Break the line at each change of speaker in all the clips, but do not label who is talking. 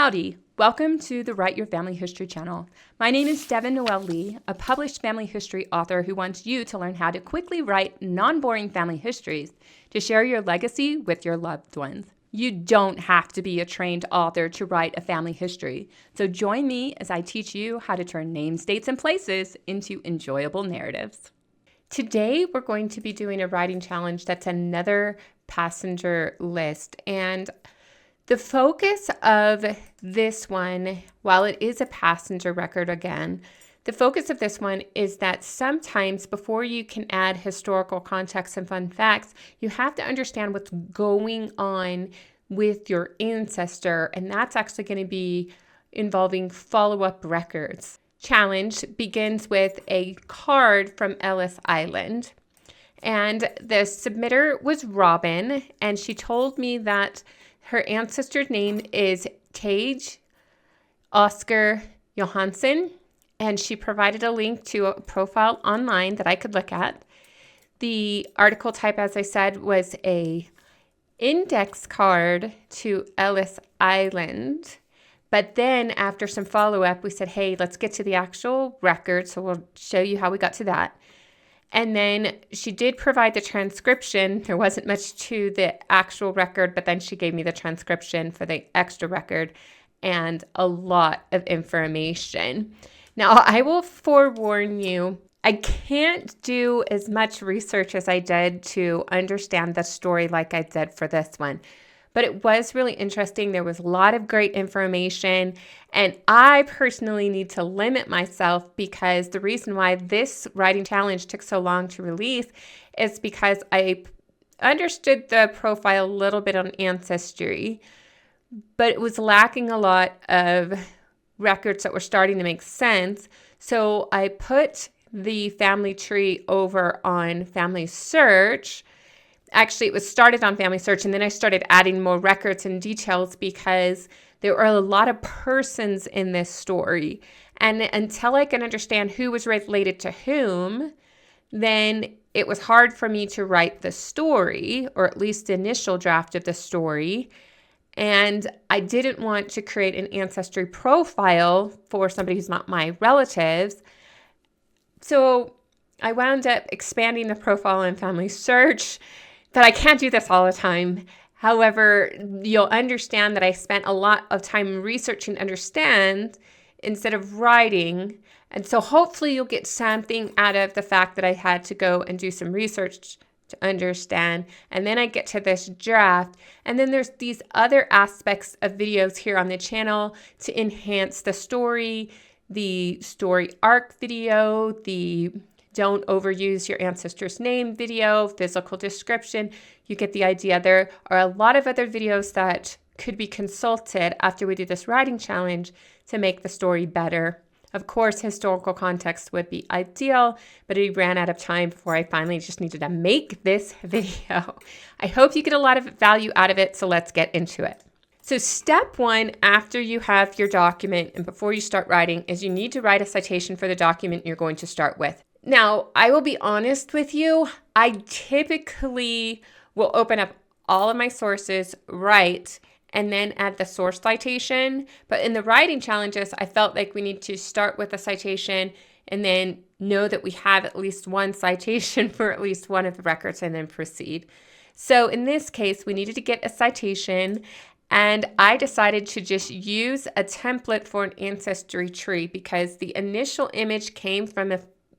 Howdy, welcome to the Write Your Family History channel. My name is Devin Noel Lee, a published family history author who wants you to learn how to quickly write non-boring family histories to share your legacy with your loved ones. You don't have to be a trained author to write a family history, so join me as I teach you how to turn names, dates, and places into enjoyable narratives. Today, we're going to be doing a writing challenge that's another passenger list, and the focus of this one, while it is a passenger record again, the focus of this one is that sometimes before you can add historical context and fun facts, you have to understand what's going on with your ancestor, and that's actually going to be involving follow-up records. Challenge begins with a card from Ellis Island, and the submitter was Robin, and she told me that her ancestor's name is Tage Oscar Johannason, and she provided a link to a profile online that I could look at. The article type, as I said, was a index card to Ellis Island. But then after some follow-up, we said, hey, let's get to the actual record. So we'll show you how we got to that. And then she did provide the transcription. There wasn't much to the actual record, but then she gave me the transcription for the extra record and a lot of information. Now, I will forewarn you, I can't do as much research as I did to understand the story like I did for this one. But it was really interesting. There was a lot of great information, and I personally need to limit myself because the reason why this writing challenge took so long to release is because I understood the profile a little bit on Ancestry, but it was lacking a lot of records that were starting to make sense. So I put the family tree over on FamilySearch. Actually, it was started on FamilySearch, and then I started adding more records and details because there were a lot of persons in this story. And until I can understand who was related to whom, then it was hard for me to write the story, or at least the initial draft of the story. And I didn't want to create an ancestry profile for somebody who's not my relatives. So I wound up expanding the profile in FamilySearch. But I can't do this all the time. However, you'll understand that I spent a lot of time researching to understand instead of writing. And so hopefully you'll get something out of the fact that I had to go and do some research to understand. And then I get to this draft. And then there's these other aspects of videos here on the channel to enhance the story arc video, the don't overuse your ancestor's name video, physical description. You get the idea. There are a lot of other videos that could be consulted after we do this writing challenge to make the story better. Of course, historical context would be ideal, but I ran out of time before I finally just needed to make this video. I hope you get a lot of value out of it, so let's get into it. So step one, after you have your document and before you start writing, is you need to write a citation for the document you're going to start with. Now, I will be honest with you, I typically will open up all of my sources, write, and then add the source citation. But in the writing challenges, I felt like we need to start with a citation and then know that we have at least one citation for at least one of the records and then proceed. So in this case, we needed to get a citation, and I decided to just use a template for an ancestry tree because the initial image came from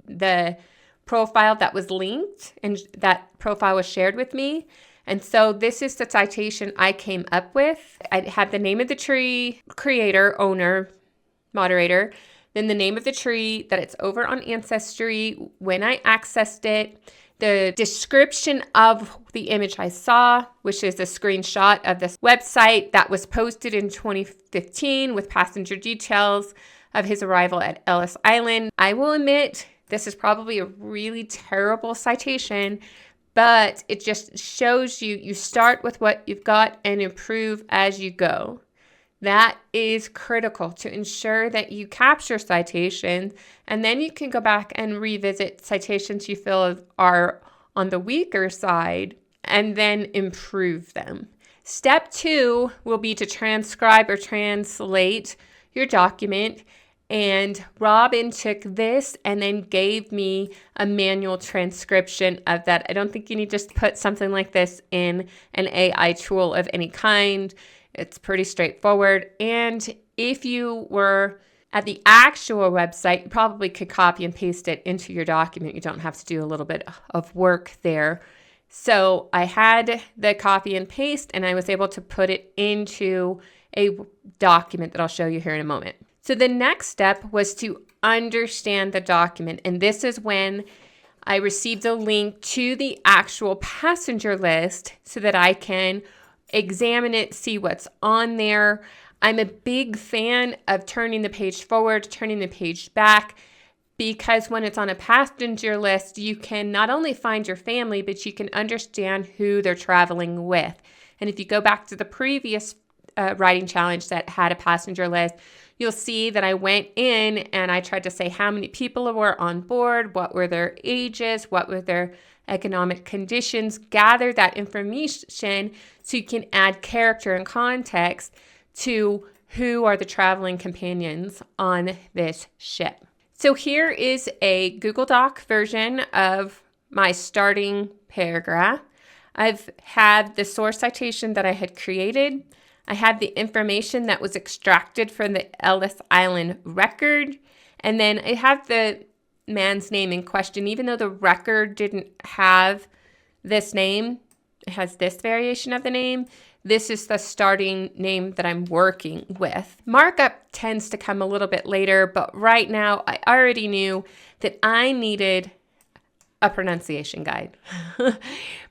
the profile that was linked, and that profile was shared with me. And so this is the citation I came up with. I had the name of the tree, creator, owner, moderator, then the name of the tree, that it's over on Ancestry, when I accessed it, the description of the image I saw, which is a screenshot of this website that was posted in 2015 with passenger details of his arrival at Ellis Island. I will admit, this is probably a really terrible citation, but it just shows you start with what you've got and improve as you go. That is critical to ensure that you capture citations, and then you can go back and revisit citations you feel are on the weaker side and then improve them. Step 2 will be to transcribe or translate your document. And Robin took this and then gave me a manual transcription of that. I don't think you need to just put something like this in an AI tool of any kind. It's pretty straightforward. And if you were at the actual website, you probably could copy and paste it into your document. You don't have to do a little bit of work there. So I had the copy and paste, and I was able to put it into a document that I'll show you here in a moment. So the next step was to understand the document. And this is when I received a link to the actual passenger list so that I can examine it, see what's on there. I'm a big fan of turning the page forward, turning the page back, because when it's on a passenger list, you can not only find your family, but you can understand who they're traveling with. And if you go back to the previous writing challenge that had a passenger list, you'll see that I went in and I tried to say how many people were on board, what were their ages, what were their economic conditions, gather that information so you can add character and context to who are the traveling companions on this ship. So here is a Google Doc version of my starting paragraph. I've had the source citation that I had created. I have the information that was extracted from the Ellis Island record. And then I have the man's name in question. Even though the record didn't have this name, it has this variation of the name. This is the starting name that I'm working with. Markup tends to come a little bit later, but right now I already knew that I needed a pronunciation guide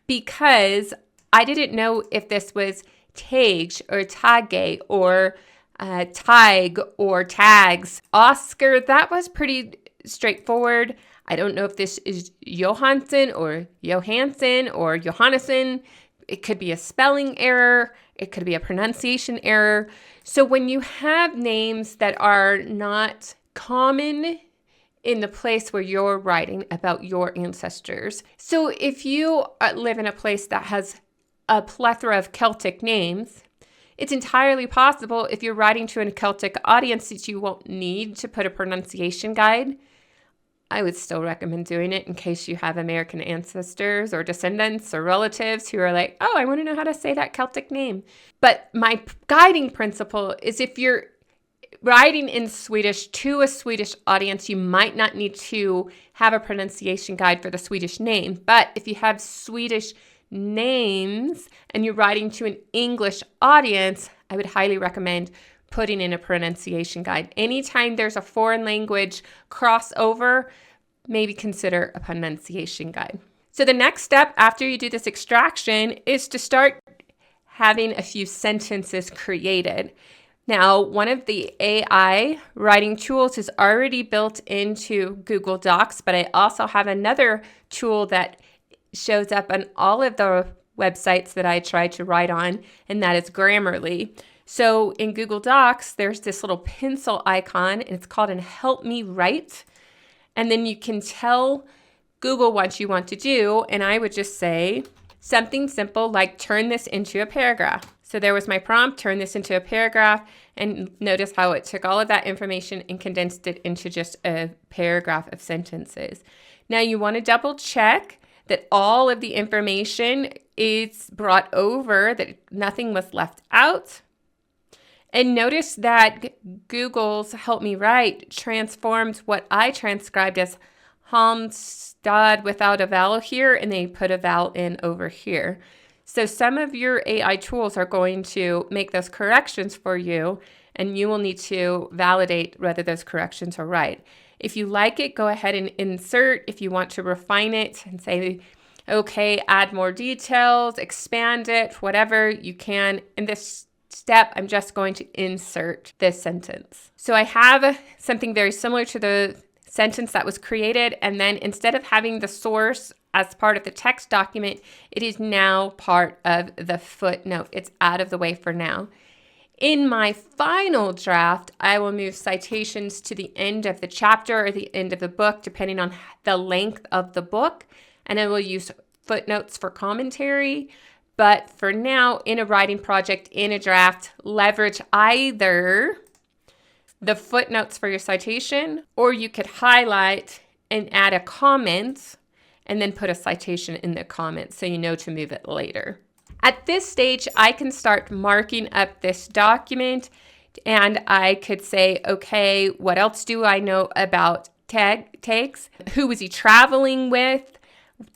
because I didn't know if this was Tage or Tage or Tig or Tags. Oscar, that was pretty straightforward. I don't know if this is Johansson or Johansson or Johannason. It could be a spelling error. It could be a pronunciation error. So when you have names that are not common in the place where you're writing about your ancestors. So if you live in a place that has a plethora of Celtic names, it's entirely possible if you're writing to a Celtic audience that you won't need to put a pronunciation guide. I would still recommend doing it in case you have American ancestors or descendants or relatives who are like, oh, I want to know how to say that Celtic name. But my guiding principle is if you're writing in Swedish to a Swedish audience, you might not need to have a pronunciation guide for the Swedish name. But if you have Swedish names and you're writing to an English audience, I would highly recommend putting in a pronunciation guide. Anytime there's a foreign language crossover, maybe consider a pronunciation guide. So the next step after you do this extraction is to start having a few sentences created. Now, one of the AI writing tools is already built into Google Docs, but I also have another tool that shows up on all of the websites that I try to write on, and that is Grammarly. So in Google Docs, there's this little pencil icon, and it's called an Help Me Write. And then you can tell Google what you want to do, and I would just say something simple like turn this into a paragraph. So there was my prompt, turn this into a paragraph, and notice how it took all of that information and condensed it into just a paragraph of sentences. Now you want to double check that all of the information is brought over, that nothing was left out. And notice that Google's Help Me Write transforms what I transcribed as Halmstad without a vowel here, and they put a vowel in over here. So some of your AI tools are going to make those corrections for you, and you will need to validate whether those corrections are right. If you like it, go ahead and insert. If you want to refine it and say, okay, add more details, expand it, whatever you can. In this step, I'm just going to insert this sentence. So I have something very similar to the sentence that was created, and then instead of having the source as part of the text document, it is now part of the footnote. It's out of the way for now. In my final draft, I will move citations to the end of the chapter or the end of the book, depending on the length of the book, and I will use footnotes for commentary. But for now, in a writing project, in a draft, leverage either the footnotes for your citation, or you could highlight and add a comment and then put a citation in the comment so you know to move it later. At this stage, I can start marking up this document, and I could say, okay, what else do I know about tags? Who was he traveling with?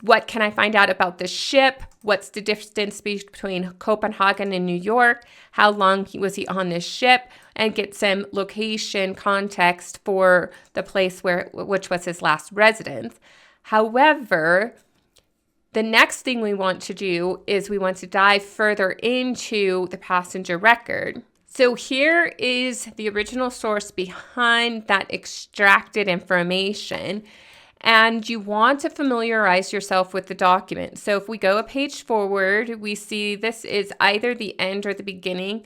What can I find out about the ship? What's the distance between Copenhagen and New York? How long was he on this ship? And get some location context for the place which was his last residence. However, the next thing we want to do is we want to dive further into the passenger record. So here is the original source behind that extracted information. And you want to familiarize yourself with the document. So if we go a page forward, we see this is either the end or the beginning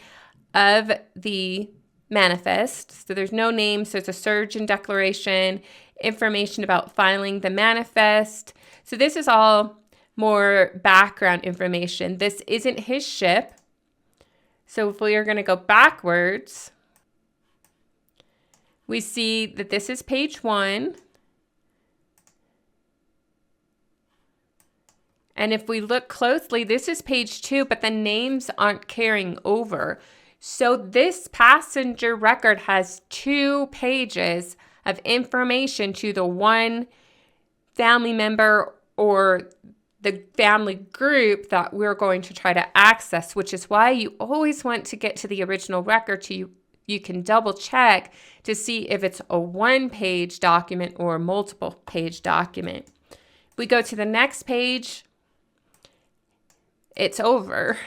of the manifest. So there's no name, so it's a surgeon declaration, information about filing the manifest. So this is all more background information. This isn't his ship. So if we are going to go backwards, we see that this is page 1. And if we look closely, this is page 2, but the names aren't carrying over. So this passenger record has 2 pages of information to the one family member or the family group that we're going to try to access, which is why you always want to get to the original record so you can double check to see if it's a 1-page document or a multiple page document. We go to the next page. It's over.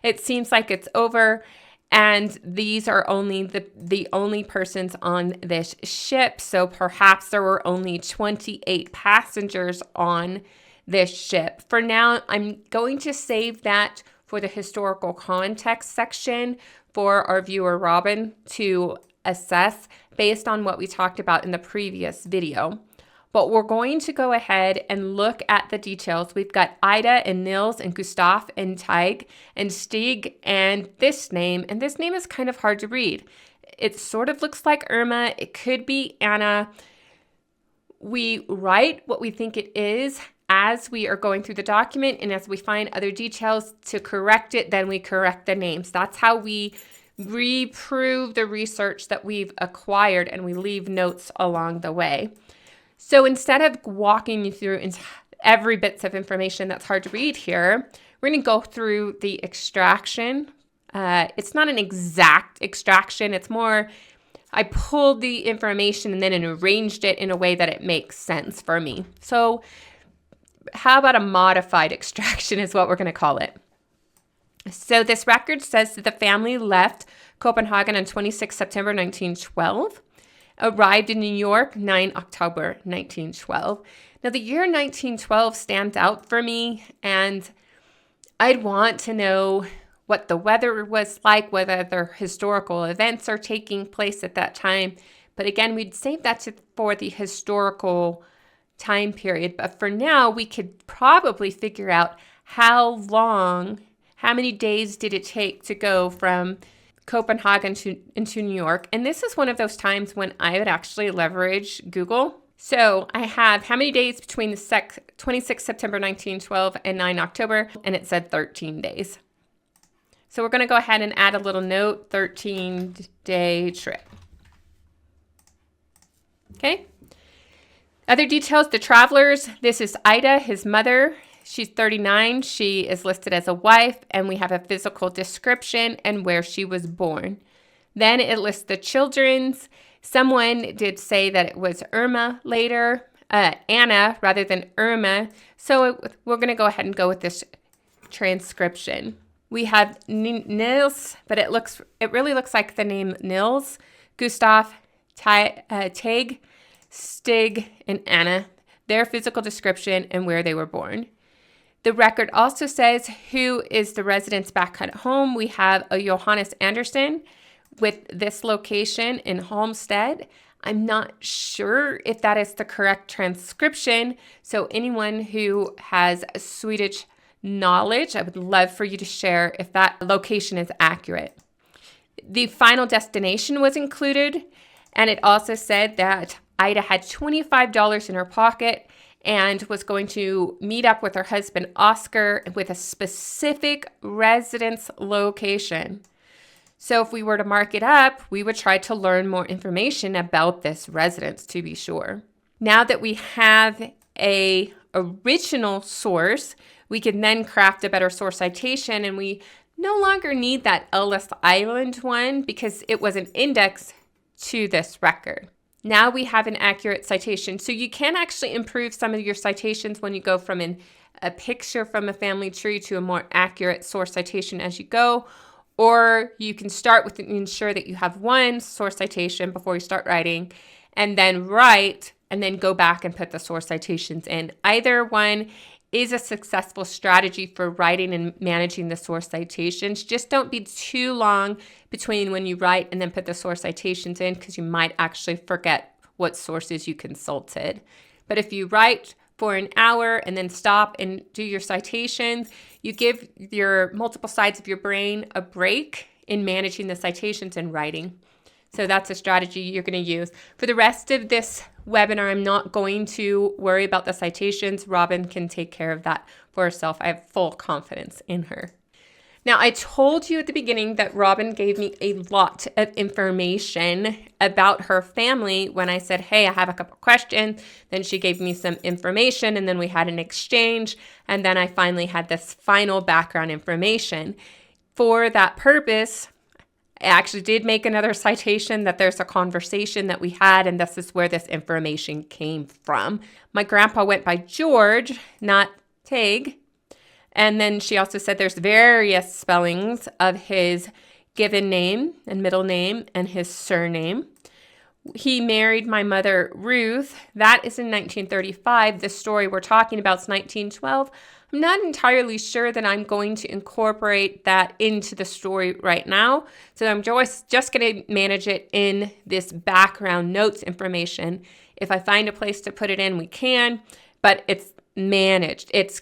It seems like it's over. And these are only the only persons on this ship. So perhaps there were only 28 passengers on this ship. For now, I'm going to save that for the historical context section for our viewer Robin to assess based on what we talked about in the previous video. But we're going to go ahead and look at the details. We've got Ida and Nils and Gustav and Tig and Stig and this name. And this name is kind of hard to read. It sort of looks like Irma. It could be Anna. We write what we think it is as we are going through the document. And as we find other details to correct it, then we correct the names. That's how we reprove the research that we've acquired, and we leave notes along the way. So instead of walking you through every bits of information that's hard to read here, we're going to go through the extraction. It's not an exact extraction. It's more, I pulled the information and then arranged it in a way that it makes sense for me. So how about a modified extraction is what we're going to call it. So this record says that the family left Copenhagen on 26 September 1912. Arrived in New York, 9 October 1912. Now, the year 1912 stands out for me, and I'd want to know what the weather was like, whether other historical events are taking place at that time. But again, we'd save that for the historical time period. But for now, we could probably figure out how many days did it take to go from Copenhagen into New York. And this is one of those times when I would actually leverage Google. So I have how many days between the 26 September 1912 and 9 October, and it said 13 days. So we're going to go ahead and add a little note, 13-day trip. Okay. Other details, the travelers. This is Ida, his mother. She's 39. She is listed as a wife, and we have a physical description and where she was born. Then it lists the children's. Someone did say that it was Irma later, Anna rather than Irma. So we're going to go ahead and go with this transcription. We have Nils, but it really looks like the name Nils, Gustav, Tig, Stig, and Anna. Their physical description and where they were born. The record also says who is the residents back at home. We have a Johannason with this location in Halmstad. I'm not sure if that is the correct transcription. So anyone who has Swedish knowledge. I would love for you to share if that location is accurate. The final destination was included, and it also said that Ida had $25 in her pocket and was going to meet up with her husband, Oscar, with a specific residence location. So if we were to mark it up, we would try to learn more information about this residence, to be sure. Now that we have a original source, we can then craft a better source citation, and we no longer need that Ellis Island one because it was an index to this record. Now we have an accurate citation. So you can actually improve some of your citations when you go from a picture from a family tree to a more accurate source citation as you go. Or you can start with ensure that you have one source citation before you start writing, and then write, and then go back and put the source citations in. Either one is a successful strategy for writing and managing the source citations. Just don't be too long between when you write and then put the source citations in, because you might actually forget what sources you consulted. But if you write for an hour and then stop and do your citations, you give your multiple sides of your brain a break in managing the citations and writing. So that's a strategy you're going to use. For the rest of this webinar, I'm not going to worry about the citations. Robin can take care of that for herself. I have full confidence in her. Now, I told you at the beginning that Robin gave me a lot of information about her family when I said, hey, I have a couple questions. Then she gave me some information, and then we had an exchange, and then I finally had this final background information. For that purpose, I actually did make another citation that there's a conversation that we had, and this is where this information came from. My grandpa went by George, not Teig. And then she also said there's various spellings of his given name and middle name and his surname. He married my mother, Ruth. That is in 1935. The story we're talking about is 1912. I'm not entirely sure that I'm going to incorporate that into the story right now. So I'm just going to manage it in this background notes information. If I find a place to put it in, we can, but it's managed. It's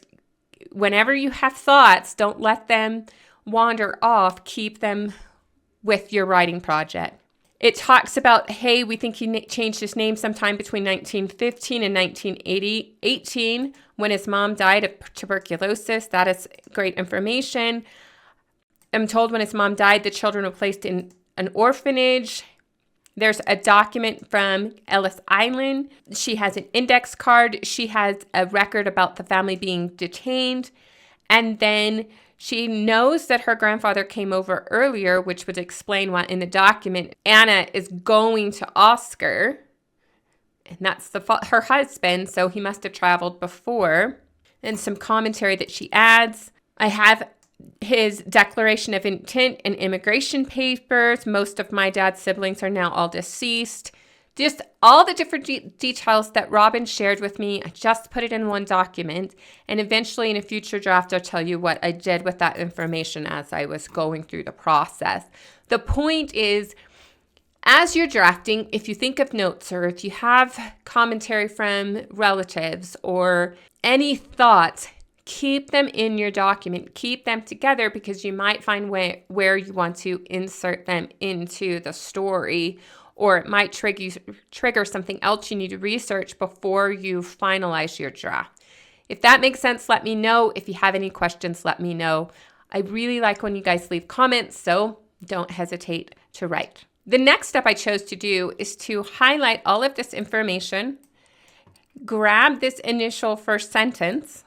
whenever you have thoughts, don't let them wander off. Keep them with your writing project. It talks about, hey, we think he changed his name sometime between 1915 and 1918 when his mom died of tuberculosis. That is great information. I'm told when his mom died, the children were placed in an orphanage. There's a document from Ellis Island. She has an index card. She has a record about the family being detained. And then she knows that her grandfather came over earlier, which would explain why in the document Anna is going to Oscar. And that's her husband, so he must have traveled before. And some commentary that she adds. I have his declaration of intent and immigration papers. Most of my dad's siblings are now all deceased. Just all the different details that Robin shared with me. I just put it in one document. And eventually in a future draft, I'll tell you what I did with that information as I was going through the process. The point is, as you're drafting, if you think of notes or if you have commentary from relatives or any thoughts, keep them in your document. Keep them together because you might find where you want to insert them into the story, or it might trigger something else you need to research before you finalize your draft. If that makes sense, let me know. If you have any questions, let me know. I really like when you guys leave comments, so don't hesitate to write. The next step I chose to do is to highlight all of this information, grab this initial first sentence,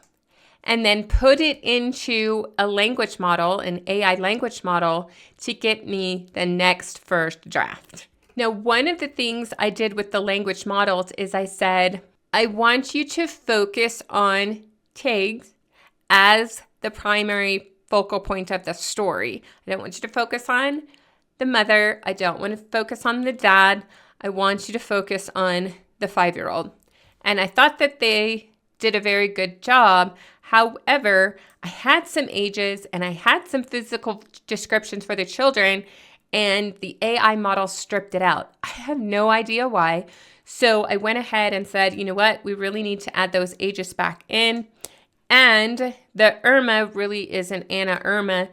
and then put it into a language model, an AI language model, to get me the next first draft. Now, one of the things I did with the language models is I said, I want you to focus on Teig as the primary focal point of the story. I don't want you to focus on the mother. I don't want to focus on the dad. I want you to focus on the 5-year-old. And I thought that they did a very good job. However, I had some ages and I had some physical descriptions for the children, and the AI model stripped it out. I have no idea why. So I went ahead and said, you know what? We really need to add those ages back in. And the Irma really isn't Anna Irma.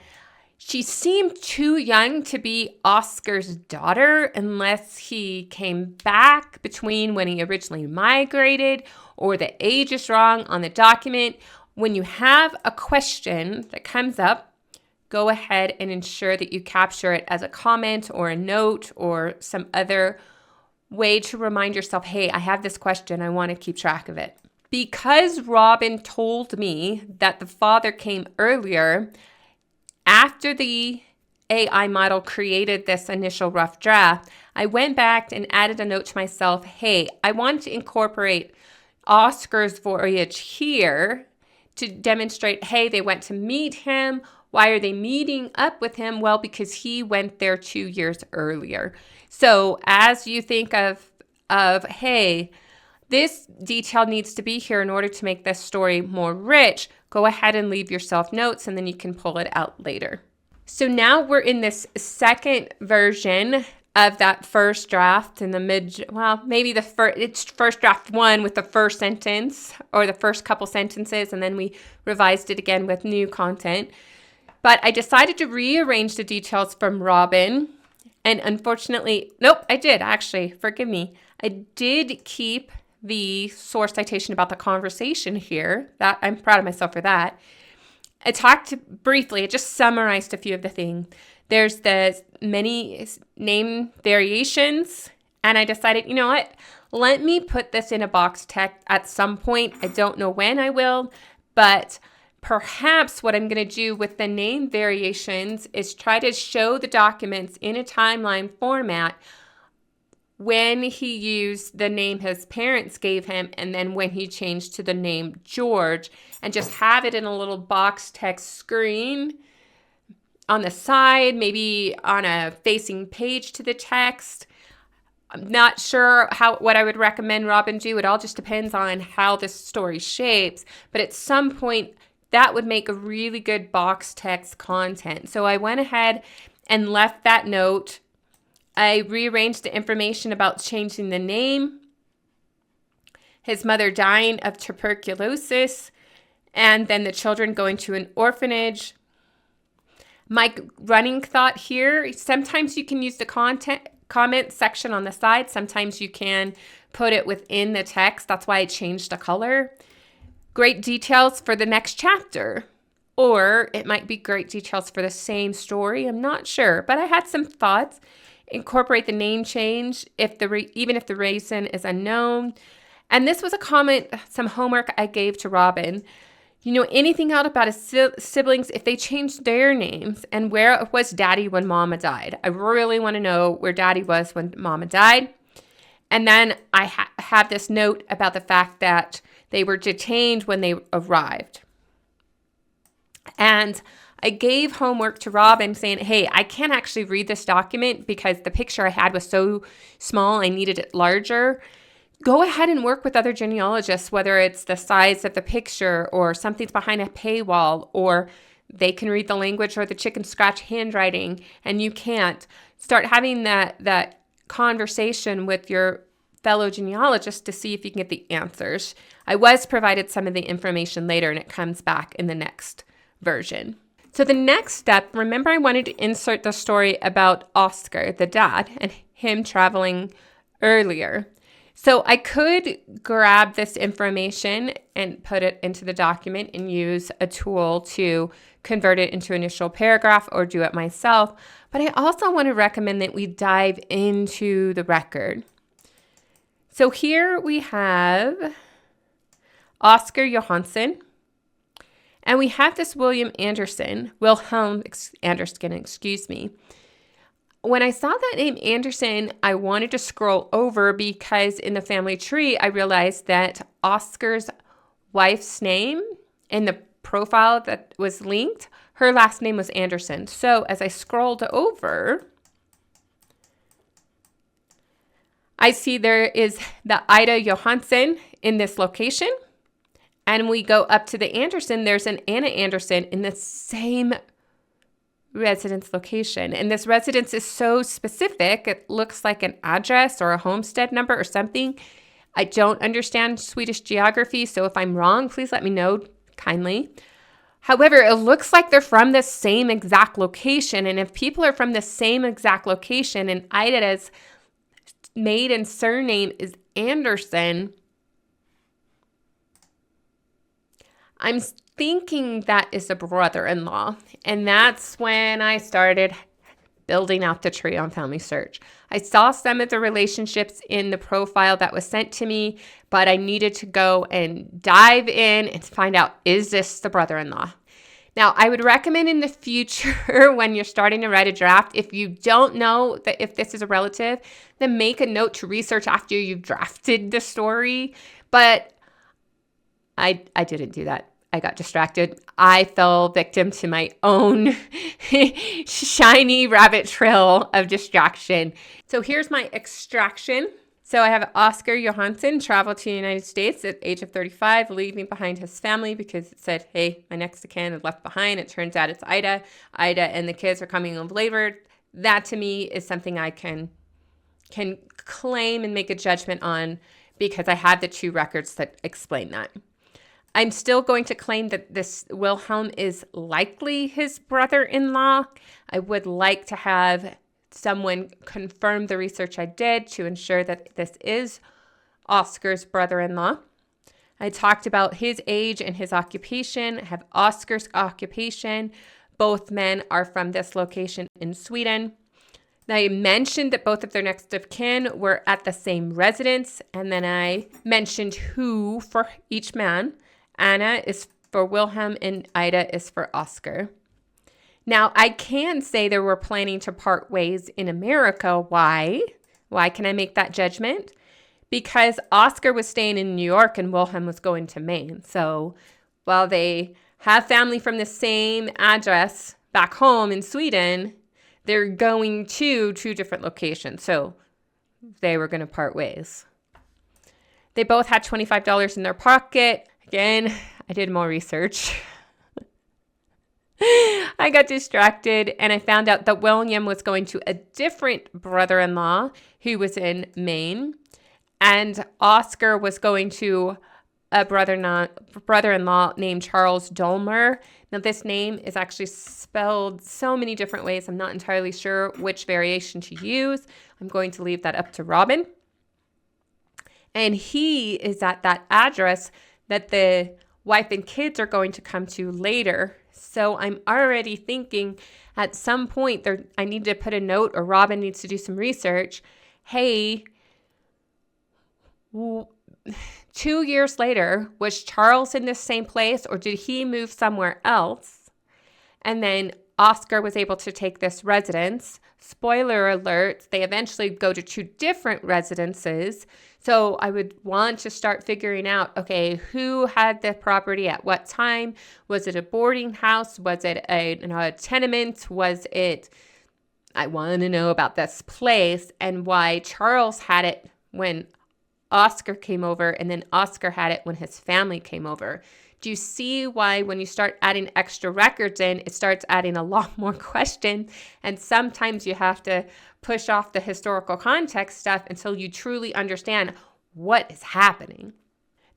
She seemed too young to be Oscar's daughter unless he came back between when he originally migrated or the age is wrong on the document. When you have a question that comes up, go ahead and ensure that you capture it as a comment or a note or some other way to remind yourself, hey, I have this question. I want to keep track of it. Because Robin told me that the father came earlier, after the AI model created this initial rough draft, I went back and added a note to myself, hey, I want to incorporate Oscar's voyage here to demonstrate, hey, they went to meet him. Why are they meeting up with him? Well, because he went there 2 years earlier. So as you think of hey, this detail needs to be here in order to make this story more rich, go ahead and leave yourself notes and then you can pull it out later. So now we're in this second version of that first draft in the it's first draft 1 with the first sentence or the first couple sentences, and then we revised it again with new content. But I decided to rearrange the details from Robin. And unfortunately, nope, I did actually, forgive me. I did keep the source citation about the conversation here. That I'm proud of myself for that. I talked briefly, I just summarized a few of the things. There's the many name variations, and I decided, you know what? Let me put this in a box text at some point. I don't know when I will, but perhaps what I'm going to do with the name variations is try to show the documents in a timeline format when he used the name his parents gave him and then when he changed to the name George, and just have it in a little box text screen on the side, maybe on a facing page to the text. I'm not sure what I would recommend Robin do. It all just depends on how this story shapes, but at some point that would make a really good box text content. So I went ahead and left that note. I rearranged the information about changing the name, his mother dying of tuberculosis, and then the children going to an orphanage. My running thought here, sometimes you can use the comment section on the side. Sometimes you can put it within the text. That's why I changed the color. Great details for the next chapter. Or it might be great details for the same story. I'm not sure, but I had some thoughts. Incorporate the name change even if the reason is unknown. And this was a comment, some homework I gave to Robin. You know anything out about his siblings if they changed their names, and where was Daddy when Mama died? I really want to know where Daddy was when Mama died. And then I have this note about the fact that they were detained when they arrived. And I gave homework to Robin saying, hey, I can't actually read this document because the picture I had was so small, I needed it larger. Go ahead and work with other genealogists, whether it's the size of the picture or something's behind a paywall, or they can read the language or the chicken scratch handwriting and you can't. Start having that conversation with your fellow genealogists to see if you can get the answers. I was provided some of the information later and it comes back in the next version. So the next step, remember I wanted to insert the story about Oscar, the dad, and him traveling earlier. So I could grab this information and put it into the document and use a tool to convert it into initial paragraph or do it myself. But I also want to recommend that we dive into the record. So here we have Oscar Johannason. And we have this Wilhelm Anderson. When I saw that name Anderson, I wanted to scroll over because in the family tree, I realized that Oscar's wife's name in the profile that was linked, her last name was Anderson. So as I scrolled over, I see there is the Ida Johansson in this location. And we go up to the Anderson, there's an Anna Anderson in the same residence location. And this residence is so specific, it looks like an address or a homestead number or something. I don't understand Swedish geography, so if I'm wrong, please let me know. kindly. However, it looks like they're from the same exact location. And if people are from the same exact location and Ida's maiden surname is Anderson, I'm thinking that is a brother-in-law. And that's when I started building out the tree on FamilySearch. I saw some of the relationships in the profile that was sent to me, but I needed to go and dive in and find out, is this the brother-in-law? Now, I would recommend in the future when you're starting to write a draft, if you don't know that if this is a relative, then make a note to research after you've drafted the story. But I didn't do that. I got distracted. I fell victim to my own shiny rabbit trail of distraction. So here's my extraction. So I have Oscar Johannason traveled to the United States at the age of 35, leaving behind his family because it said, hey, my next of kin is left behind. It turns out it's Ida. Ida and the kids are coming home later. That to me is something I can claim and make a judgment on because I have the two records that explain that. I'm still going to claim that this Wilhelm is likely his brother-in-law. I would like to have someone confirm the research I did to ensure that this is Oscar's brother-in-law. I talked about his age and his occupation. I have Oscar's occupation. Both men are from this location in Sweden. I mentioned that both of their next of kin were at the same residence, and then I mentioned who for each man. Anna is for Wilhelm and Ida is for Oscar. Now, I can say they were planning to part ways in America. Why? Why can I make that judgment? Because Oscar was staying in New York and Wilhelm was going to Maine. So while they have family from the same address back home in Sweden, they're going to two different locations. So they were going to part ways. They both had $25 in their pocket. Again, I did more research. I got distracted and I found out that William was going to a different brother-in-law who was in Maine, and Oscar was going to a brother-in-law named Charles Dolmer. Now, this name is actually spelled so many different ways. I'm not entirely sure which variation to use. I'm going to leave that up to Robin. And he is at that address that the wife and kids are going to come to later. So I'm already thinking at some point I need to put a note, or Robin needs to do some research. Hey, 2 years later, was Charles in the same place or did he move somewhere else? And then Oscar was able to take this residence. Spoiler alert, they eventually go to 2 different residences. So I would want to start figuring out, okay, who had the property at what time? Was it a boarding house? Was it a tenement? I want to know about this place and why Charles had it when Oscar came over and then Oscar had it when his family came over. Do you see why when you start adding extra records in, it starts adding a lot more questions? And sometimes you have to push off the historical context stuff until you truly understand what is happening.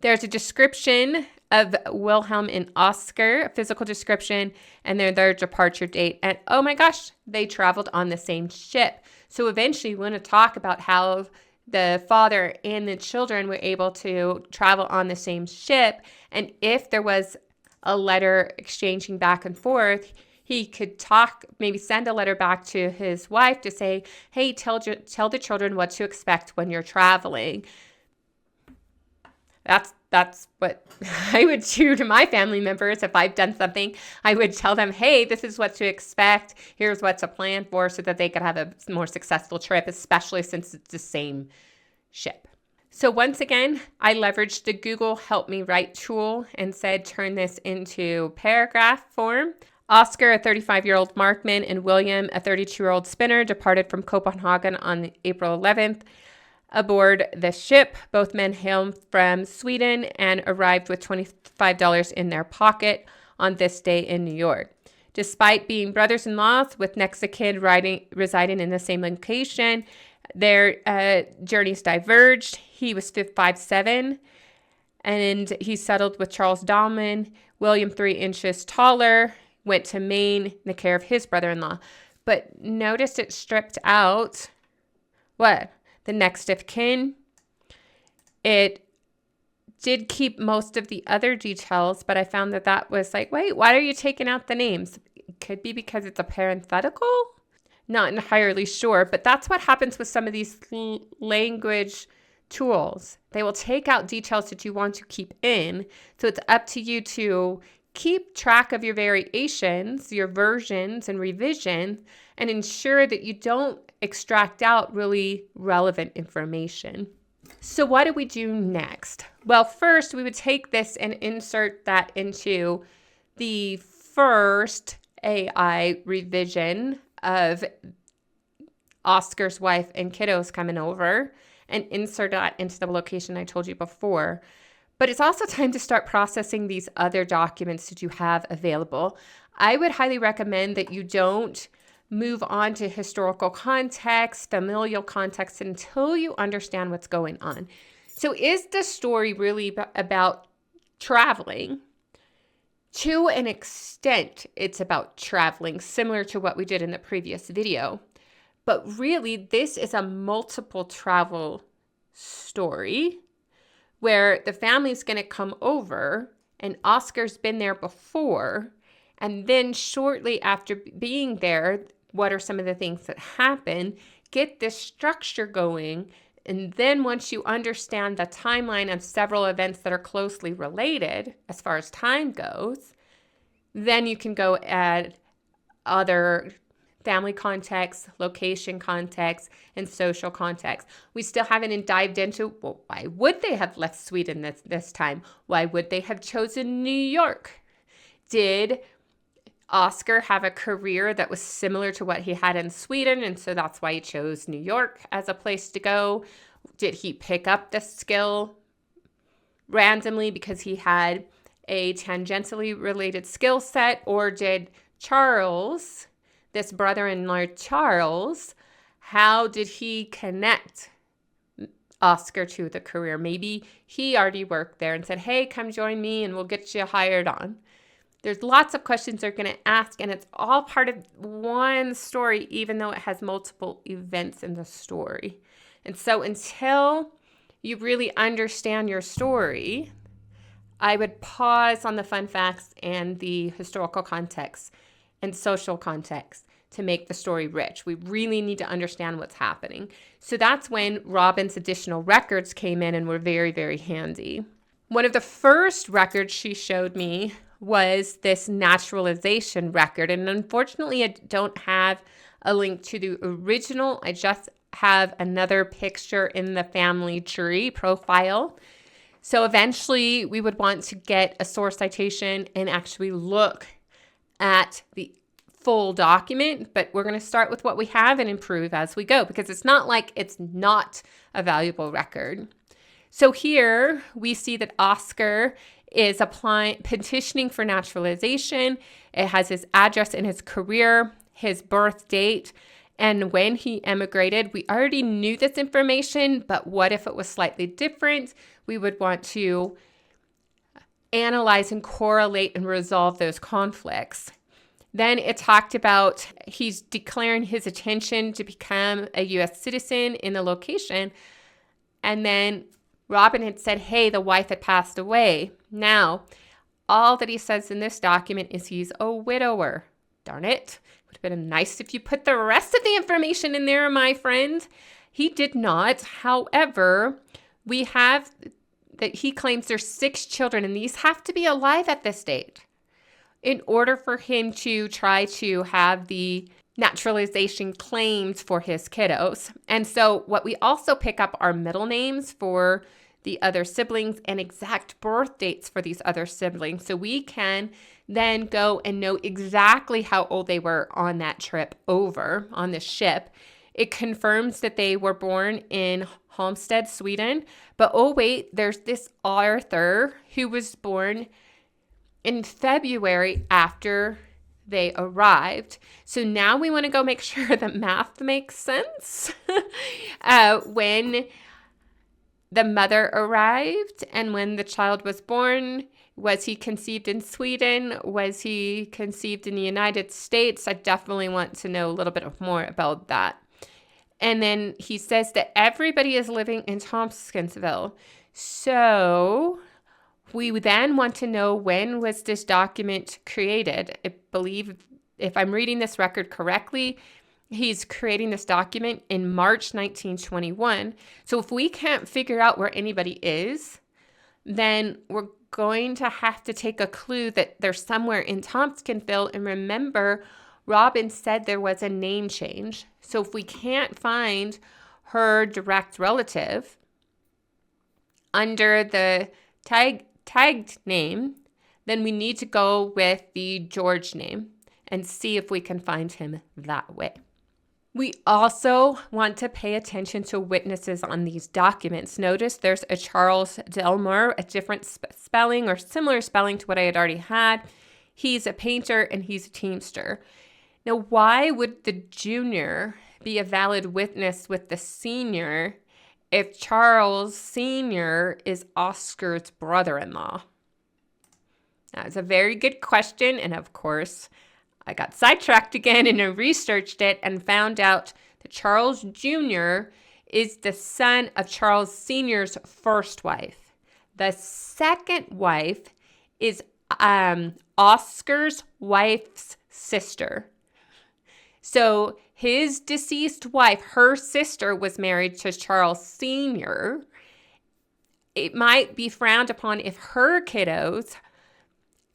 There's a description of Wilhelm and Oscar, a physical description, and their departure date. And oh my gosh, they traveled on the same ship. So eventually we want to talk about how the father and the children were able to travel on the same ship. And if there was a letter exchanging back and forth, he could maybe send a letter back to his wife to say, hey, tell the children what to expect when you're traveling. That's what I would do to my family members. If I've done something, I would tell them, hey, this is what to expect. Here's what to plan for so that they could have a more successful trip, especially since it's the same ship. So once again, I leveraged the Google Help Me Write tool and said, turn this into paragraph form. Oscar, a 35-year-old markman, and William, a 32-year-old spinner, departed from Copenhagen on April 11th. Aboard the ship, both men hailed from Sweden and arrived with $25 in their pocket on this day in New York. Despite being brothers-in-laws with next of kin residing in the same location, their journeys diverged. He was 5'7", and he settled with Charles Dahlman, William 3 inches taller, went to Maine in the care of his brother-in-law. But notice it stripped out what? The next of kin. It did keep most of the other details, but I found that was like, wait, why are you taking out the names? It could be because it's a parenthetical. Not entirely sure, but that's what happens with some of these language tools. They will take out details that you want to keep in. So it's up to you to keep track of your variations, your versions and revisions, and ensure that you don't extract out really relevant information. So what do we do next? Well, first we would take this and insert that into the first AI revision of Oscar's wife and kiddos coming over, and insert that into the location I told you before. But it's also time to start processing these other documents that you have available. I would highly recommend that you don't move on to historical context, familial context, until you understand what's going on. So is the story really about traveling? To an extent, it's about traveling, similar to what we did in the previous video. But really, this is a multiple travel story where the family's going to come over and Oscar's been there before. And then shortly after being there, what are some of the things that happen? Get this structure going. And then once you understand the timeline of several events that are closely related as far as time goes, then you can go add other family context, location context, and social context. We still haven't dived into, well, why would they have left Sweden this time? Why would they have chosen New York? Did Oscar have a career that was similar to what he had in Sweden, and so that's why he chose New York as a place to go? Did he pick up the skill randomly because he had a tangentially related skill set? Or did Charles, this brother-in-law Charles, how did he connect Oscar to the career? Maybe he already worked there and said, hey, come join me and we'll get you hired on. There's lots of questions they're going to ask, and it's all part of one story, even though it has multiple events in the story. And so until you really understand your story, I would pause on the fun facts and the historical context and social context to make the story rich. We really need to understand what's happening. So that's when Robin's additional records came in and were very, very handy. One of the first records she showed me was this naturalization record. And unfortunately, I don't have a link to the original. I just have another picture in the family tree profile. So eventually we would want to get a source citation and actually look at the full document, but we're going to start with what we have and improve as we go, because it's not like it's not a valuable record. So here we see that Oscar is petitioning for naturalization. It has his address and his career, his birth date, and when he emigrated. We already knew this information, but what if it was slightly different? We would want to analyze and correlate and resolve those conflicts. Then it talked about he's declaring his intention to become a U.S. citizen in the location. And then Robin had said, hey, the wife had passed away. Now, all that he says in this document is he's a widower. Darn it. Would have been nice if you put the rest of the information in there, my friend. He did not. However, we have that he claims there's 6 children, and these have to be alive at this date in order for him to try to have the naturalization claims for his kiddos. And so what we also pick up are middle names for the other siblings and exact birth dates for these other siblings. So we can then go and know exactly how old they were on that trip over on the ship. It confirms that they were born in Halmstad, Sweden. But oh wait, there's this Arthur who was born in February after they arrived. So now we want to go make sure the math makes sense when the mother arrived and when the child was born. Was he conceived in Sweden? Was he conceived in the United States? I definitely want to know a little bit more about that. And then he says that everybody is living in Tompkinsville. So we then want to know, when was this document created? I believe, if I'm reading this record correctly, he's creating this document in March 1921. So if we can't figure out where anybody is, then we're going to have to take a clue that they're somewhere in Tompkinsville. And remember, Robin said there was a name change. So if we can't find her direct relative under the tagged name, then we need to go with the George name and see if we can find him that way. We also want to pay attention to witnesses on these documents. Notice there's a Charles Delmore, a different spelling or similar spelling to what I had already had. He's a painter and he's a teamster. Now, why would the junior be a valid witness with the senior if Charles Sr. is Oscar's brother-in-law? That's a very good question, and of course, I got sidetracked again and I researched it and found out that Charles Jr. is the son of Charles Sr.'s first wife. The second wife is Oscar's wife's sister. So his deceased wife, her sister, was married to Charles Sr. It might be frowned upon if her kiddos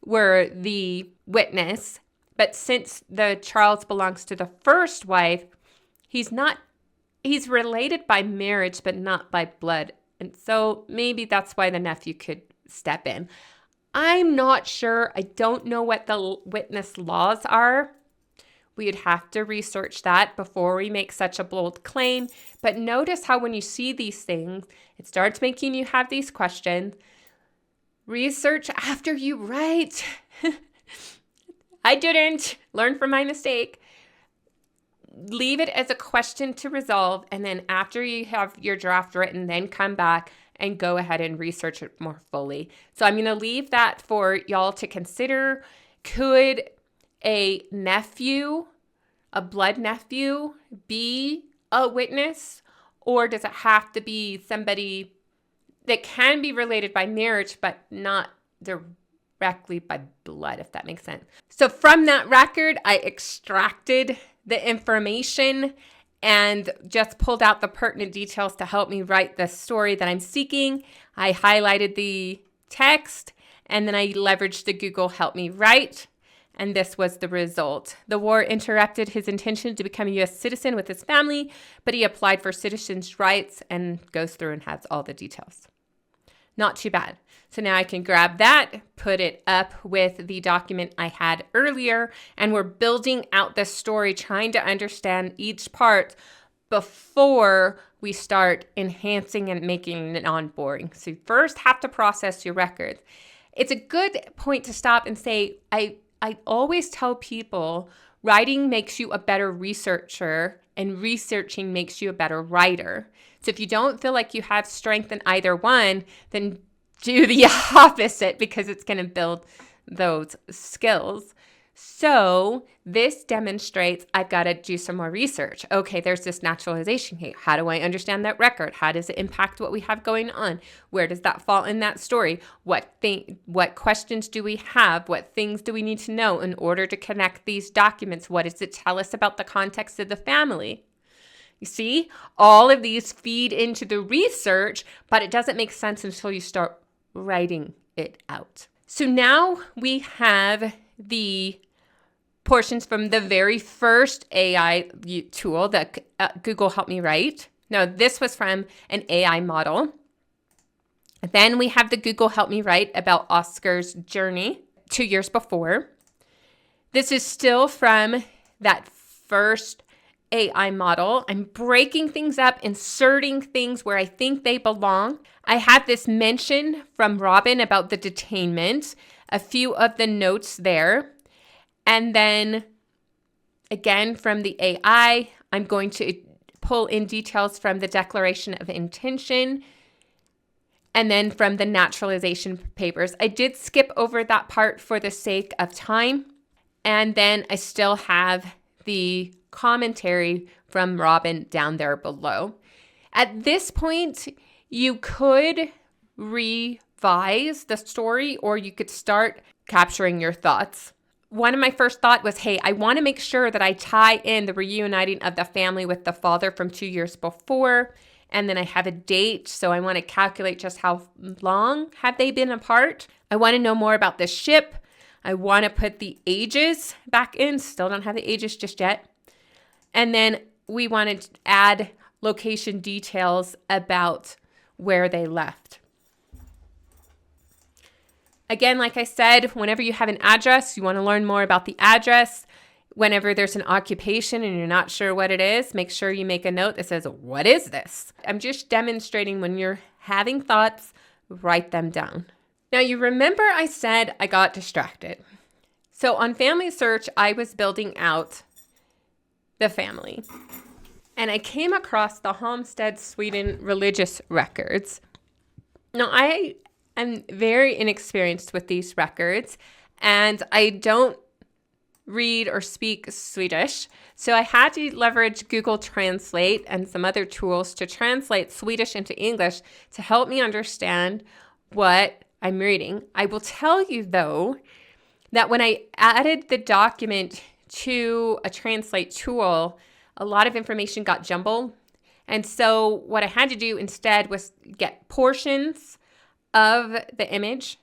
were the witness. But since the Charles belongs to the first wife, he's related by marriage, but not by blood. And so maybe that's why the nephew could step in. I'm not sure. I don't know what the witness laws are. We'd have to research that before we make such a bold claim. But notice how when you see these things, it starts making you have these questions. Research after you write. I didn't. Learn from my mistake. Leave it as a question to resolve, and then after you have your draft written, then come back and go ahead and research it more fully. So I'm going to leave that for y'all to consider. Could a nephew, a blood nephew, be a witness, or does it have to be somebody that can be related by marriage but not directly by blood, if that makes sense? So from that record, I extracted the information and just pulled out the pertinent details to help me write the story that I'm seeking. I highlighted the text, and then I leveraged the Google Help Me Write, and this was the result. The war interrupted his intention to become a U.S. citizen with his family, but he applied for citizen's rights and goes through and has all the details. Not too bad. So now I can grab that, put it up with the document I had earlier, and we're building out this story, trying to understand each part before we start enhancing and making it non-boring. So you first have to process your records. It's a good point to stop and say, I always tell people writing makes you a better researcher and researching makes you a better writer. So if you don't feel like you have strength in either one, then do the opposite, because it's going to build those skills. So this demonstrates I've got to do some more research. Okay, there's this naturalization case. How do I understand that record? How does it impact what we have going on? Where does that fall in that story? What questions do we have? What things do we need to know in order to connect these documents? What does it tell us about the context of the family? You see, all of these feed into the research, but it doesn't make sense until you start writing it out. So now we have the portions from the very first AI tool that Google Help Me Write. Now, this was from an AI model. Then we have the Google Help Me Write about Oscar's journey 2 years before. This is still from that first AI model. I'm breaking things up, inserting things where I think they belong. I have this mention from Robin about the detainment, a few of the notes there. And then again, from the AI, I'm going to pull in details from the Declaration of Intention and then from the naturalization papers. I did skip over that part for the sake of time. And then I still have the commentary from Robin down there below. At this point, you could revise the story, or you could start capturing your thoughts. One of my first thoughts was, hey, I want to make sure that I tie in the reuniting of the family with the father from 2 years before. And then I have a date, so I want to calculate just how long have they been apart. I want to know more about the ship. I want to put the ages back in. Still don't have the ages just yet. And then we want to add location details about where they left. Again, like I said, whenever you have an address, you want to learn more about the address. Whenever there's an occupation and you're not sure what it is, make sure you make a note that says, what is this? I'm just demonstrating when you're having thoughts, write them down. Now, you remember I said I got distracted. So on FamilySearch, I was building out the family. And I came across the Homestead Sweden religious records. Now, I am very inexperienced with these records, and I don't read or speak Swedish. So I had to leverage Google Translate and some other tools to translate Swedish into English to help me understand what I'm reading. I will tell you, though, that when I added the document to a translate tool, a lot of information got jumbled. And so what I had to do instead was get portions of the image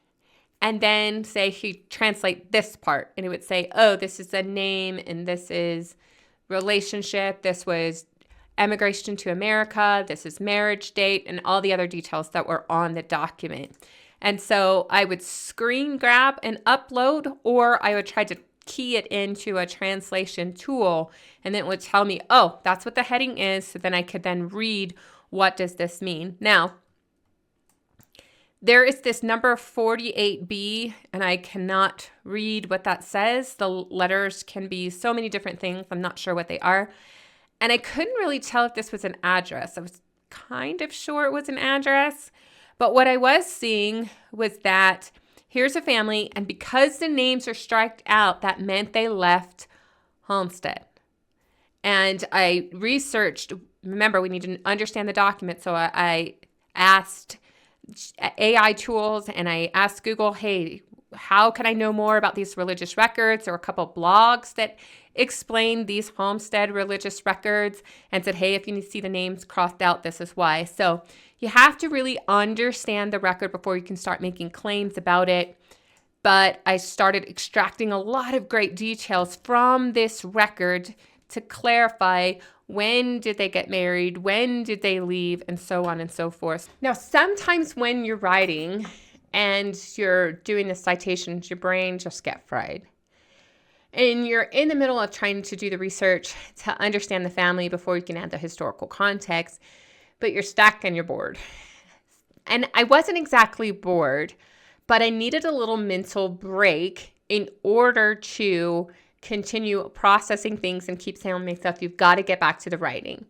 and then say, he translate this part. And it would say, oh, this is a name and this is relationship. This was emigration to America. This is marriage date and all the other details that were on the document. And so I would screen grab and upload, or I would try to key it into a translation tool, and then it would tell me, oh, that's what the heading is. So then I could then read, what does this mean? Now, there is this number 48B, and I cannot read what that says. The letters can be so many different things. I'm not sure what they are. And I couldn't really tell if this was an address. I was kind of sure it was an address. But what I was seeing was that here's a family, and because the names are striked out, that meant they left Homestead. And I researched, remember, we need to understand the document. So I asked AI tools and I asked Google, hey, how can I know more about these religious records? There were a couple of blogs that explained these Homestead religious records and said, hey, if you see the names crossed out, this is why. So you have to really understand the record before you can start making claims about it. But I started extracting a lot of great details from this record to clarify when did they get married, when did they leave, and so on and so forth. Now, sometimes when you're writing and you're doing the citations, your brain just gets fried. And you're in the middle of trying to do the research to understand the family before you can add the historical context, but you're stuck and you're bored. And I wasn't exactly bored, but I needed a little mental break in order to continue processing things and keep telling myself, you've got to get back to the writing.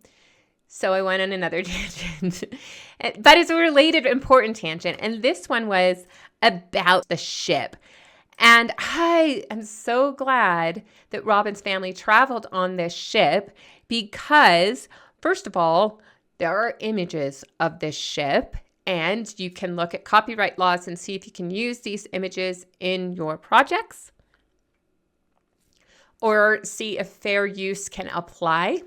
So I went on another tangent, but it's a related important tangent. And this one was about the ship. And I am so glad that Robin's family traveled on this ship because, first of all, there are images of this ship, and you can look at copyright laws and see if you can use these images in your projects or see if fair use can apply,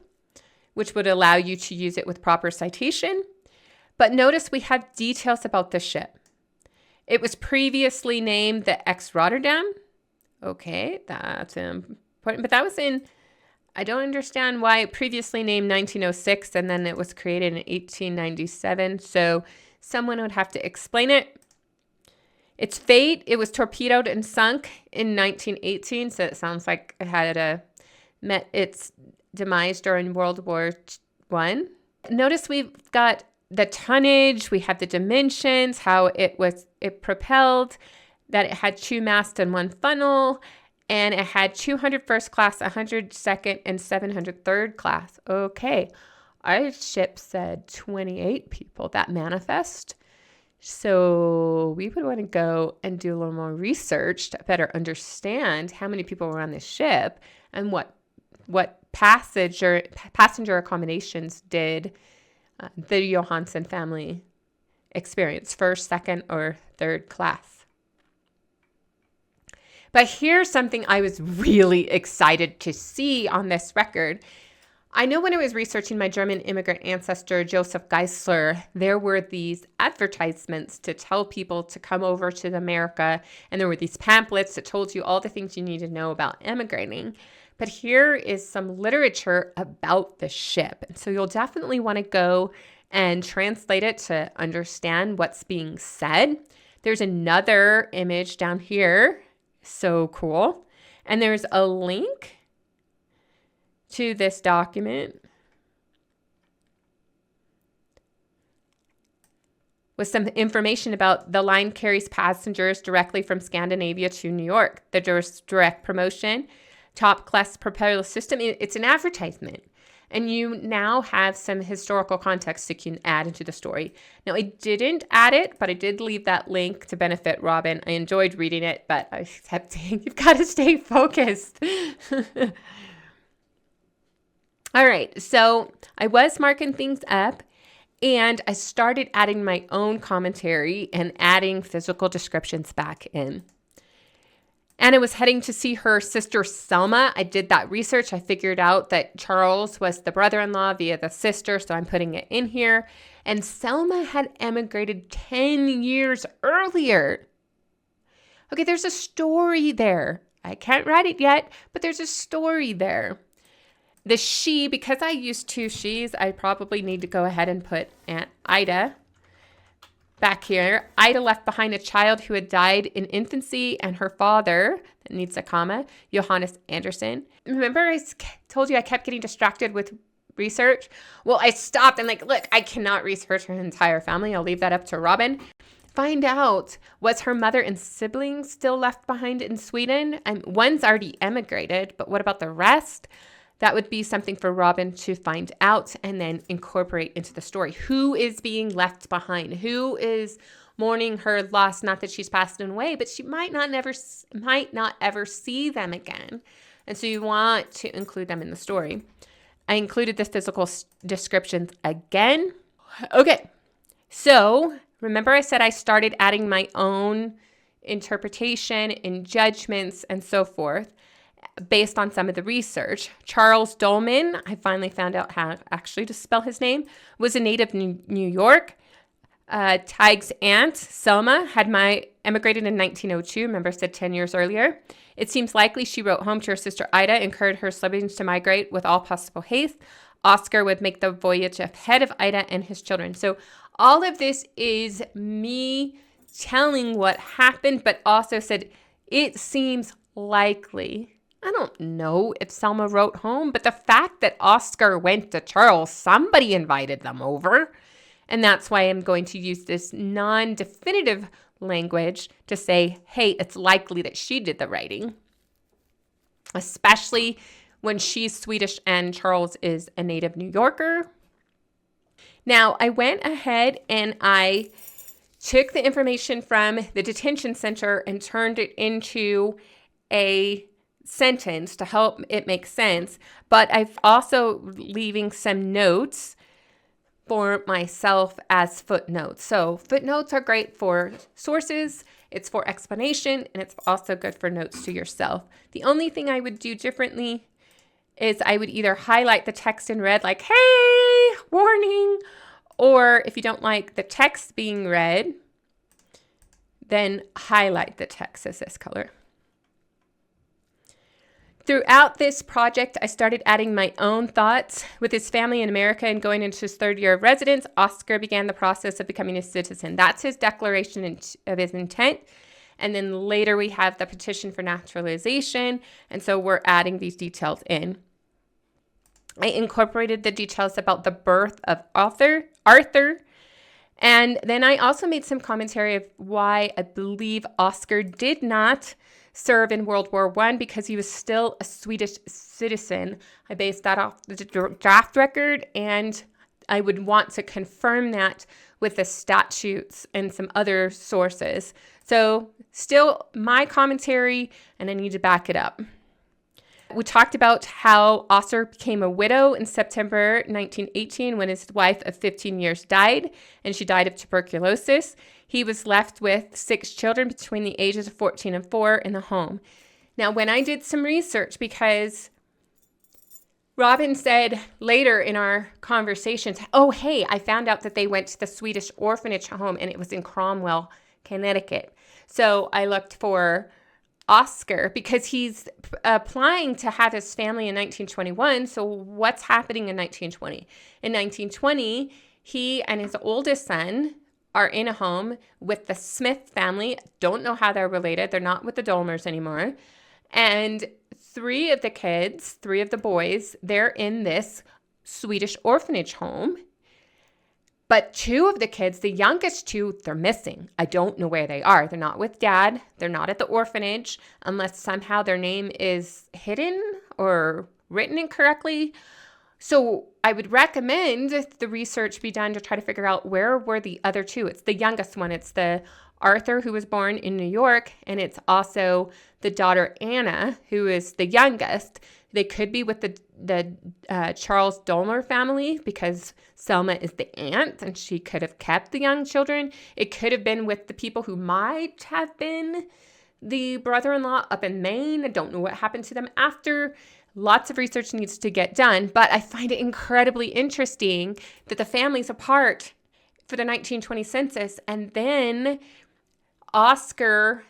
which would allow you to use it with proper citation. But notice we have details about the ship. It was previously named the Ex Rotterdam. Okay, that's important. But that was in, I don't understand why it previously named 1906 and then it was created in 1897. So someone would have to explain it. Its fate, it was torpedoed and sunk in 1918. So it sounds like it had met its demise during World War I. Notice we've got the tonnage, we have the dimensions, how it propelled, that it had 2 masts and 1 funnel, and it had 200 first class, 100 second, and 700 third class. Okay, our ship said 28 people. That manifest So we would want to go and do a little more research to better understand how many people were on this ship and what passenger accommodations did the Johannason family experience, first, second, or third class. But here's something I was really excited to see on this record. I know when I was researching my German immigrant ancestor, Joseph Geisler, there were these advertisements to tell people to come over to America, and there were these pamphlets that told you all the things you need to know about immigrating. But here is some literature about the ship. And so you'll definitely want to go and translate it to understand what's being said. There's another image down here. So cool. And there's a link to this document with some information about the line carries passengers directly from Scandinavia to New York. There's direct promotion, top class propeller system. It's an advertisement. And you now have some historical context you can add into the story. Now, I didn't add it, but I did leave that link to benefit Robin. I enjoyed reading it, but I kept saying, you've got to stay focused. All right, so I was marking things up, and I started adding my own commentary and adding physical descriptions back in. Anna was heading to see her sister Selma. I did that research. I figured out that Charles was the brother-in-law via the sister, so I'm putting it in here. And Selma had emigrated 10 years earlier. Okay, there's a story there. I can't write it yet, but there's a story there. The she, because I used two she's, I probably need to go ahead and put Aunt Ida back here. Ida left behind a child who had died in infancy, and her father, that needs a comma, Johannes Anderson. Remember I told you I kept getting distracted with research? Well, I stopped and look, I cannot research her entire family. I'll leave that up to Robin. Find out, was her mother and siblings still left behind in Sweden? And one's already emigrated, but what about the rest? That would be something for Robin to find out and then incorporate into the story. Who is being left behind? Who is mourning her loss? Not that she's passed away, but she might not ever see them again. And so you want to include them in the story. I included the physical descriptions again. Okay, so remember I said I started adding my own interpretation and judgments and so forth, based on some of the research. Charles Dolman, I finally found out how actually to spell his name, was a native New York. Tig's aunt, Selma, had emigrated in 1902. Remember, I said 10 years earlier. It seems likely she wrote home to her sister Ida, encouraged her siblings to migrate with all possible haste. Oscar would make the voyage ahead of Ida and his children. So all of this is me telling what happened, but also said it seems likely. I don't know if Selma wrote home, but the fact that Oscar went to Charles, somebody invited them over. And that's why I'm going to use this non-definitive language to say, hey, it's likely that she did the writing, especially when she's Swedish and Charles is a native New Yorker. Now, I went ahead and I took the information from the detention center and turned it into a sentence to help it make sense, but I've also leaving some notes for myself as footnotes. So footnotes are great for sources, it's for explanation, and it's also good for notes to yourself. The only thing I would do differently is I would either highlight the text in red like, hey, warning, or if you don't like the text being read, then highlight the text as this color. Throughout this project, I started adding my own thoughts. With his family in America and going into his third year of residence, Oscar began the process of becoming a citizen. That's his declaration of his intent. And then later we have the petition for naturalization. And so we're adding these details in. I incorporated the details about the birth of Arthur. And then I also made some commentary of why I believe Oscar did not serve in World War I because he was still a Swedish citizen. I based that off the draft record, and I would want to confirm that with the statutes and some other sources. So still my commentary, and I need to back it up. We talked about how Oster became a widow in September 1918 when his wife of 15 years died, and she died of tuberculosis. He was left with 6 children between the ages of 14 and 4 in the home. Now, when I did some research, because Robin said later in our conversations, oh, hey, I found out that they went to the Swedish orphanage home, and it was in Cromwell, Connecticut. So I looked for Oscar because he's applying to have his family in 1921. So what's happening in 1920? In 1920, he and his oldest son are in a home with the Smith family. Don't know how they're related. They're not with the Dolmers anymore. And 3 of the kids, 3 of the boys, they're in this Swedish orphanage home. But 2 of the kids, the youngest 2, they're missing. I don't know where they are. They're not with dad. They're not at the orphanage unless somehow their name is hidden or written incorrectly. So I would recommend the research be done to try to figure out where were the other 2. It's the youngest one. It's the Arthur, who was born in New York, and it's also the daughter Anna, who is the youngest. They could be with the Charles Dolmer family because Selma is the aunt and she could have kept the young children. It could have been with the people who might have been the brother-in-law up in Maine. I don't know what happened to them after. Lots of research needs to get done, but I find it incredibly interesting that the family's apart for the 1920 census, and then Oscar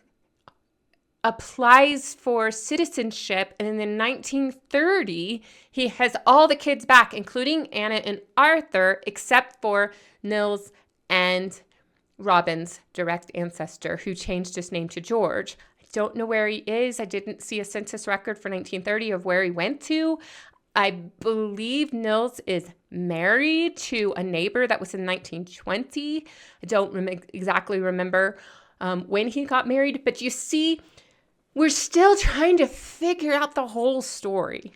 applies for citizenship, and in 1930, he has all the kids back, including Anna and Arthur, except for Nils and Robin's direct ancestor, who changed his name to George. I don't know where he is. I didn't see a census record for 1930 of where he went to. I believe Nils is married to a neighbor that was in 1920. I don't exactly remember when he got married, but you see, we're still trying to figure out the whole story.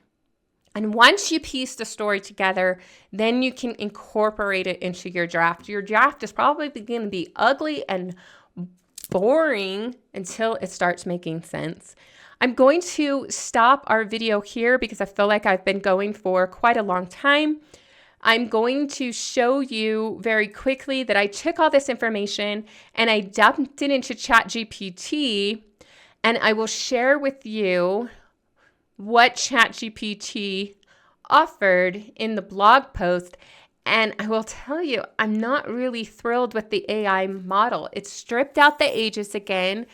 And once you piece the story together, then you can incorporate it into your draft. Your draft is probably going to be ugly and boring until it starts making sense. I'm going to stop our video here because I feel like I've been going for quite a long time. I'm going to show you very quickly that I took all this information and I dumped it into ChatGPT, and I will share with you what ChatGPT offered in the blog post. And I will tell you, I'm not really thrilled with the AI model. It stripped out the ages again.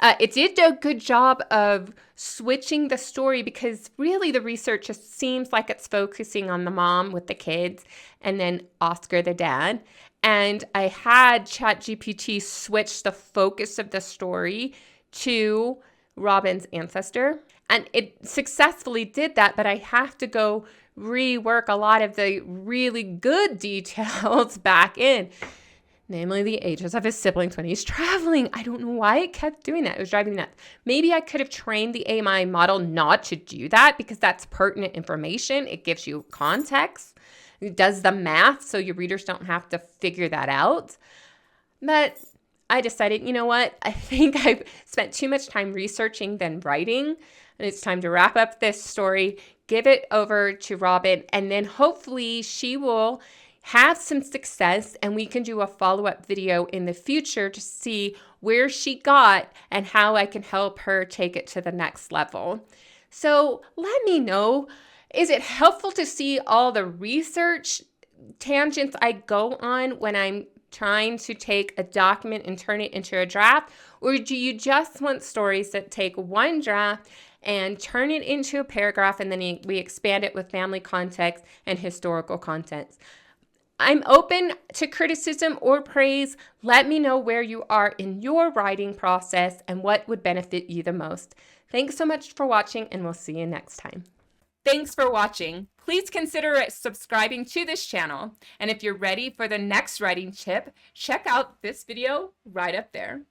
It did a good job of switching the story because really the research just seems like it's focusing on the mom with the kids and then Oscar the dad. And I had ChatGPT switch the focus of the story to Robin's ancestor. And it successfully did that, but I have to go rework a lot of the really good details back in, namely the ages of his siblings when he's traveling. I don't know why it kept doing that. It was driving me nuts. Maybe I could have trained the AI model not to do that because that's pertinent information. It gives you context. It does the math so your readers don't have to figure that out. But I decided, you know what? I think I've spent too much time researching than writing, and it's time to wrap up this story, give it over to Robin, and then hopefully she will have some success and we can do a follow-up video in the future to see where she got and how I can help her take it to the next level. So let me know, is it helpful to see all the research tangents I go on when I'm trying to take a document and turn it into a draft? Or do you just want stories that take one draft and turn it into a paragraph and then we expand it with family context and historical context? I'm open to criticism or praise. Let me know where you are in your writing process and what would benefit you the most. Thanks so much for watching, and we'll see you next time. Thanks for watching. Please consider subscribing to this channel. And if you're ready for the next writing tip, check out this video right up there.